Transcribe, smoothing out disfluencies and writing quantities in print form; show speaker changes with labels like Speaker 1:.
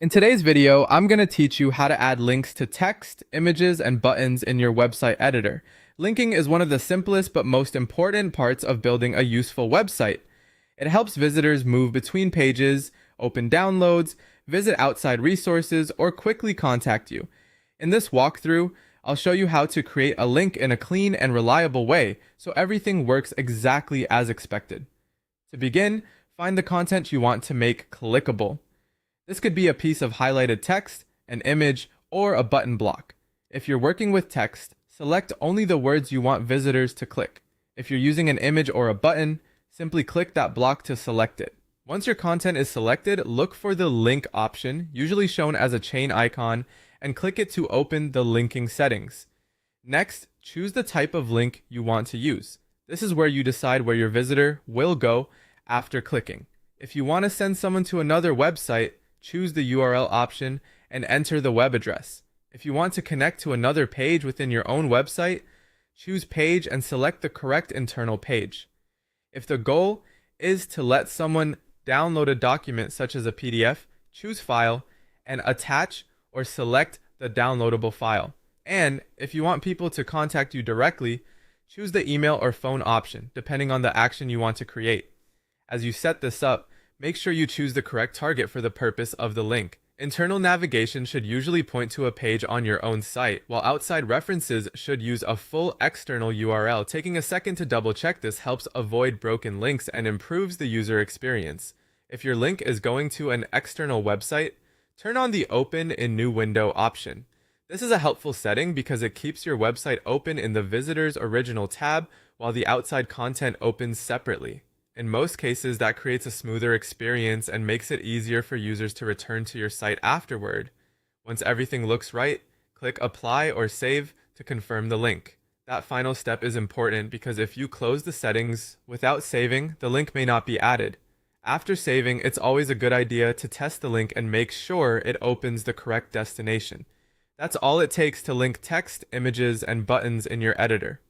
Speaker 1: In today's video, I'm going to teach you how to add links to text, images, and buttons in your website editor. Linking is one of the simplest but most important parts of building a useful website. It helps visitors move between pages, open downloads, visit outside resources, or quickly contact you. In this walkthrough, I'll show you how to create a link in a clean and reliable way so everything works exactly as expected. To begin, find the content you want to make clickable. This could be a piece of highlighted text, an image, or a button block. If you're working with text, select only the words you want visitors to click. If you're using an image or a button, simply click that block to select it. Once your content is selected, look for the link option, usually shown as a chain icon, and click it to open the linking settings. Next, choose the type of link you want to use. This is where you decide where your visitor will go after clicking. If you want to send someone to another website, choose the URL option and enter the web address. If you want to connect to another page within your own website, choose page and select the correct internal page. If the goal is to let someone download a document such as a PDF, choose file and attach or select the downloadable file. And if you want people to contact you directly, choose the email or phone option, depending on the action you want to create. As you set this up, make sure you choose the correct target for the purpose of the link. Internal navigation should usually point to a page on your own site, while outside references should use a full external URL. Taking a second to double check this helps avoid broken links and improves the user experience. If your link is going to an external website, turn on the Open in New Window option. This is a helpful setting because it keeps your website open in the visitor's original tab while the outside content opens separately. In most cases, that creates a smoother experience and makes it easier for users to return to your site afterward. Once everything looks right, click Apply or Save to confirm the link. That final step is important because if you close the settings without saving, the link may not be added. After saving, it's always a good idea to test the link and make sure it opens the correct destination. That's all it takes to link text, images, and buttons in your editor.